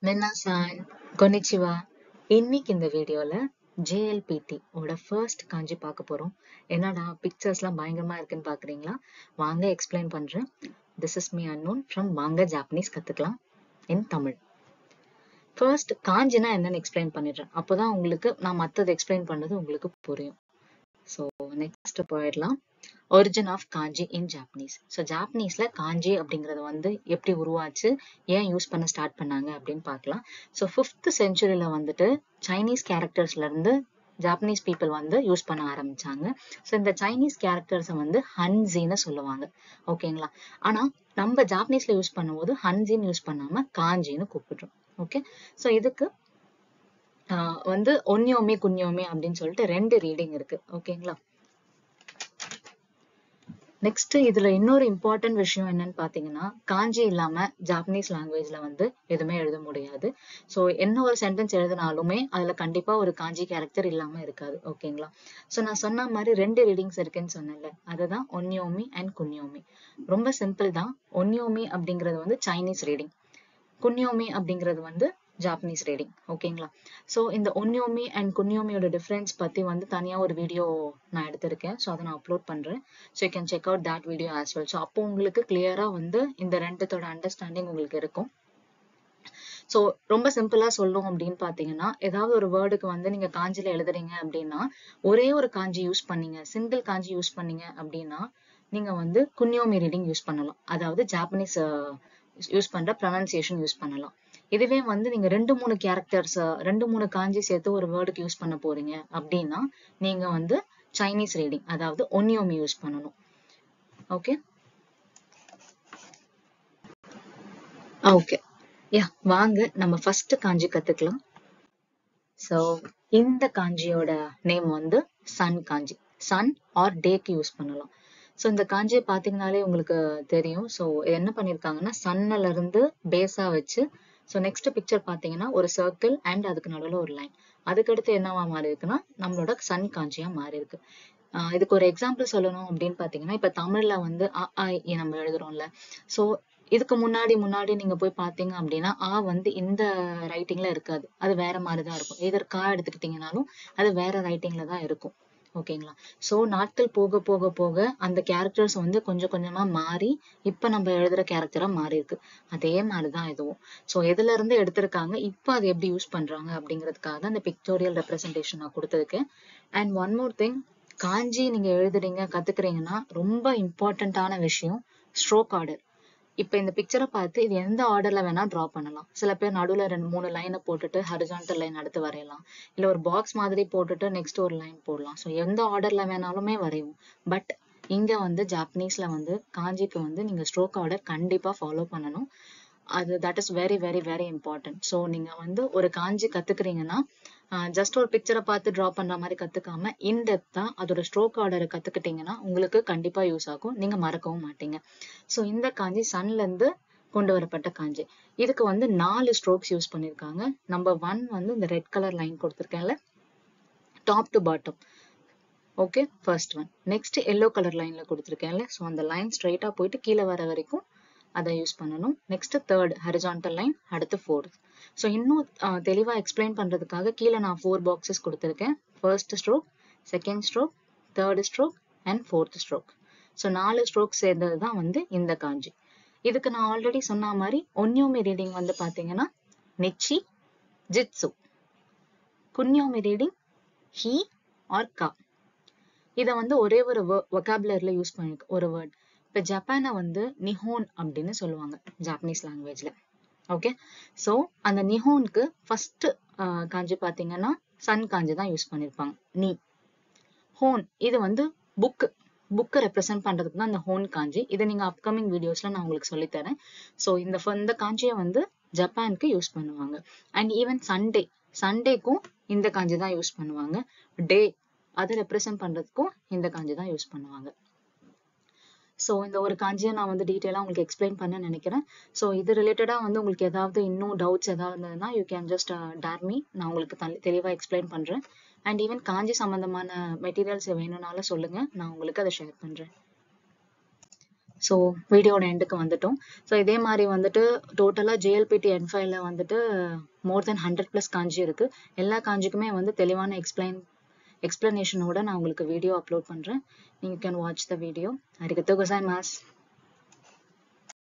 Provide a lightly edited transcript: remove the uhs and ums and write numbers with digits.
மென்னாசான் கொனிச்சிவா. இன்னைக்கு இந்த வீடியோல JLPT ஓட ஃபர்ஸ்ட் காஞ்சி பார்க்க போறோம். என்னடா பிக்சர்ஸ்லாம் பயங்கரமா இருக்குன்னு பாக்குறீங்களா? வாங்க எக்ஸ்பிளைன் பண்றேன். This is me unknown from வாங்க ஜாப்பனீஸ் கத்துக்கலாம் இன் தமிழ். ஃபர்ஸ்ட் காஞ்சினா என்னன்னு எக்ஸ்பிளைன் பண்ணிடுறேன். அப்போதான் உங்களுக்கு நான் மத்தது எக்ஸ்பிளைன் பண்ணது உங்களுக்கு புரியும். ஸோ நெக்ஸ்ட் போயிடலாம். Origin of kanji in Japanese. So ஜாப்பனீஸ்ல காஞ்சி அப்படிங்கிறது வந்து எப்படி உருவாச்சு, ஏன் யூஸ் பண்ண ஸ்டார்ட் பண்ணாங்க அப்படின்னு பார்க்கலாம். ஸோ 5th செஞ்சுரியில வந்துட்டு சைனீஸ் கேரக்டர்ஸ்ல இருந்து ஜாப்பனீஸ் பீப்புள் வந்து யூஸ் பண்ண ஆரம்பிச்சாங்க. ஸோ இந்த சைனீஸ் கேரக்டர்ஸை வந்து ஹன்ஜின்னு சொல்லுவாங்க. ஓகேங்களா? ஆனா நம்ம ஜாப்பனீஸ்ல யூஸ் பண்ணும்போது ஹன்ஜின்னு யூஸ் பண்ணாம காஞ்சின்னு கூப்பிடுறோம். ஓகே. ஸோ இதுக்கு வந்து ஒன்யோமி குன்யோமி அப்படின்னு சொல்லிட்டு 2 ரீடிங் இருக்கு. ஓகேங்களா? நெக்ஸ்ட் இதுல இன்னொரு இம்பார்ட்டன்ட் விஷயம் என்னன்னு பாத்தீங்கன்னா, காஞ்சி இல்லாம ஜாப்பனீஸ் லாங்குவேஜ்ல வந்து எதுவுமே எழுத முடியாது. ஸோ என்ன ஒரு சென்டென்ஸ் எழுதினாலுமே அதுல கண்டிப்பா ஒரு காஞ்சி கேரக்டர் இல்லாம இருக்காது. ஓகேங்களா? ஸோ நான் சொன்ன மாதிரி 2 ரீடிங்ஸ் இருக்குன்னு சொன்னேன்ல, அதுதான் ஒன்யோமி அண்ட் குன்யோமி. ரொம்ப சிம்பிள் தான். ஒன்யோமி அப்படிங்கிறது வந்து சைனீஸ் ரீடிங், குன்யோமி அப்படிங்கிறது வந்து ஜாப்பனீஸ் ரீடிங். ஓகேங்களா? ஸோ இந்த ஒன்யோமி அண்ட் குன்யோமியோட டிஃபரன்ஸ் பத்தி வந்து தனியா ஒரு வீடியோ நான் எடுத்திருக்கேன். ஸோ அதை நான் அப்லோட் பண்றேன். So you can check out that video as well. So அப்போ உங்களுக்கு கிளியரா வந்து இந்த ரெண்டுத்தோட அண்டர்ஸ்டாண்டிங் உங்களுக்கு இருக்கும். ஸோ ரொம்ப சிம்பிளா சொல்லணும் அப்படின்னு பாத்தீங்கன்னா, ஏதாவது ஒரு வேர்டுக்கு வந்து நீங்க காஞ்சில எழுதுறீங்க அப்படின்னா, ஒரே ஒரு காஞ்சி யூஸ் பண்ணீங்க, சிங்கிள் காஞ்சி யூஸ் பண்ணீங்க அப்படின்னா நீங்க வந்து குன்யோமி ரீடிங் யூஸ் பண்ணலாம். அதாவது ஜாப்பனீஸ் யூஸ் பண்ற ப்ரொனன்சியேஷன் யூஸ் பண்ணலாம். இதுவே வந்து நீங்க 2-3 கேரக்டர்ஸ் 2-3 காஞ்சி சேர்த்து ஒரு வேர்டுக்கு யூஸ் பண்ண போறீங்க அப்படின்னா நீங்க வந்து சைனீஸ் ரீடிங், அதாவது ஒன்யோமி யூஸ் பண்ணணும். ஓகே ஓகே யா, வாங்க நம்ம ஃபர்ஸ்ட் காஞ்சி கத்துக்கலாம். சோ இந்த காஞ்சியோட நேம் வந்து சன் காஞ்சி. சன் ஆர் டேக்கு யூஸ் பண்ணலாம். ஸோ இந்த காஞ்சியை பார்த்தீங்கன்னாலே உங்களுக்கு தெரியும். ஸோ என்ன பண்ணியிருக்காங்கன்னா, சன்னில் இருந்து பேஸா வச்சு, ஸோ நெக்ஸ்ட் பிக்சர் பார்த்தீங்கன்னா ஒரு சர்க்கிள் அண்ட் அதுக்கு நடுவில் ஒரு லைன். அதுக்கடுத்து என்னவா மாறி இருக்குன்னா நம்மளோட சன் காஞ்சியா மாறி இருக்கு. இதுக்கு ஒரு எக்ஸாம்பிள் சொல்லணும் அப்படின்னு பார்த்தீங்கன்னா, இப்போ தமிழ்ல வந்து அ ஆ இ நம்ம எழுதுறோம்ல. ஸோ இதுக்கு முன்னாடி நீங்க போய் பார்த்தீங்க அப்படின்னா வந்து இந்த ரைட்டிங்ல இருக்காது, அது வேற மாதிரி தான் இருக்கும். கா எடுத்துக்கிட்டீங்கன்னாலும் அது வேற ரைட்டிங்ல தான் இருக்கும். ஓகேங்களா? சோ நாட்கள் போக போக போக அந்த கேரக்டர்ஸ் வந்து கொஞ்சம் கொஞ்சமா மாறி இப்ப நம்ம எழுதுற கேரக்டரா மாறி இருக்கு. அதே மாதிரிதான் இதுவும். சோ எதுல இருந்து எடுத்திருக்காங்க, இப்ப அது எப்படி யூஸ் பண்றாங்க அப்படிங்கிறதுக்காக தான் இந்த பிக்டோரியல் ரெப்ரசன்டேஷன் நான் கொடுத்திருக்கேன். அண்ட் ஒன் மோர் திங், காஞ்சி நீங்க எழுதுறீங்க கத்துக்கிறீங்கன்னா ரொம்ப இம்பார்ட்டன்டான விஷயம் ஸ்ட்ரோக் ஆர்டர். இப்ப இந்த பிக்சரை பார்த்து இது எந்த ஆர்டர்ல வேணா டிரா பண்ணலாம். சில பேர் நடுவுல 2-3 லைனை போட்டுட்டு ஹரிசான்டல் லைன் அடுத்து வரையலாம். இல்ல ஒரு பாக்ஸ் மாதிரி போட்டுட்டு நெக்ஸ்ட் ஒரு லைன் போடலாம். ஸோ எந்த ஆர்டர்ல வேணாலுமே வரையும். பட் இங்க வந்து ஜாப்பனீஸ்ல வந்து காஞ்சிக்கு வந்து நீங்க ஸ்ட்ரோக் ஆர்டர் கண்டிப்பா ஃபாலோ பண்ணணும். அது that is very very very important. So நீங்க வந்து ஒரு காஞ்சி கத்துக்கிறீங்கன்னா ஜஸ்ட் ஒரு பிக்சரை பார்த்து டிரா பண்ற மாதிரி கத்துக்காம இன்டெப்தா அதோட ஸ்ட்ரோக் ஆர்டரை கத்துக்கிட்டீங்கன்னா உங்களுக்கு கண்டிப்பா யூஸ் ஆகும். நீங்க மறக்கவும் மாட்டீங்க. ஸோ இந்த காஞ்சி சன்ல இருந்து கொண்டு வரப்பட்ட காஞ்சி. இதுக்கு வந்து 4 ஸ்ட்ரோக்ஸ் யூஸ் பண்ணிருக்காங்க. நம்பர் 1 வந்து இந்த ரெட் கலர் லைன் கொடுத்துருக்கேன்ல, top to bottom. Okay, first one. Next yellow colour லைன்ல கொடுத்துருக்கேன்ல, ஸோ அந்த லைன் ஸ்ட்ரைட்டா போயிட்டு கீழே வர வரைக்கும் அதை யூஸ் பண்ணணும். நெக்ஸ்ட் தேர்ட் ஹரிசான்டல் லைன், அடுத்து ஃபோர்த். ஸோ இன்னும் தெளிவா எக்ஸ்பிளைன் பண்றதுக்காக கீழே நான் 4 பாக்ஸஸ் கொடுத்துருக்கேன். First stroke, second stroke, third stroke and fourth stroke. So 4 stroke சேர்ந்தது தான் வந்து இந்த காஞ்சி. இதுக்கு நான் ஆல்ரெடி சொன்ன மாதிரி ஒன்யோமி ரீடிங் வந்து பாத்தீங்கன்னா நிச்சி, ஜிட்சு. குன்யோமி ரீடிங் ஹி ஆர் கா. இதை வந்து ஒரே ஒரு வொகாபுலரியில யூஸ் பண்ணிருக்கு ஒரு வேர்ட். இப்ப ஜப்பானை வந்து நிஹோன் அப்படின்னு சொல்லுவாங்க ஜாப்பனீஸ் லாங்குவேஜ்ல. ஓகே, சோ அந்த நிஹோனுக்கு ஃபர்ஸ்ட் காஞ்சி பாத்தீங்கன்னா சன் காஞ்சி தான் யூஸ் பண்ணிருப்பாங்க. நீ ஹோன், இது வந்து புக்கை ரெப்ரசென்ட் பண்றதுக்கு தான் இந்த ஹோன் காஞ்சி. இதை நீங்க அப்கமிங் வீடியோஸ்ல நான் உங்களுக்கு சொல்லித்தரேன். ஸோ இந்த காஞ்சியை வந்து ஜப்பானுக்கு யூஸ் பண்ணுவாங்க. அண்ட் ஈவன் சண்டேக்கும் இந்த காஞ்சி தான் யூஸ் பண்ணுவாங்க. டே அதை ரெப்ரசென்ட் பண்றதுக்கும் இந்த காஞ்சி தான் யூஸ் பண்ணுவாங்க. ஸோ இந்த ஒரு காஞ்சியை நான் வந்து டீட்டெயிலாக உங்களுக்கு எக்ஸ்பிளைன் பண்ண நினைக்கிறேன். ஸோ இது ரிலேட்டடாக வந்து உங்களுக்கு ஏதாவது இன்னும் டவுட்ஸ் ஏதாவது இருந்ததுன்னா you can just dare me. நான் உங்களுக்கு தெளிவாக எக்ஸ்பிளைன் பண்றேன். அண்ட் ஈவன் காஞ்சி சம்பந்தமான மெட்டீரியல்ஸ் வேணும்னாலும் சொல்லுங்க, நான் உங்களுக்கு அதை ஷேர் பண்றேன். ஸோ வீடியோட எண்டுக்கு வந்துட்டோம். ஸோ இதே மாதிரி வந்துட்டு டோட்டலாக JLPT N5ல வந்துட்டு மோர் தென் 100+ காஞ்சி இருக்கு. எல்லா காஞ்சிக்குமே வந்து தெளிவான எக்ஸ்பிளனேஷனோட நான் உங்களுக்கு வீடியோ அப்லோட் பண்றேன். நீங்க கேன் வாட்ச் த வீடியோ. அரிகத்தோ கோசாய்மாஸ்.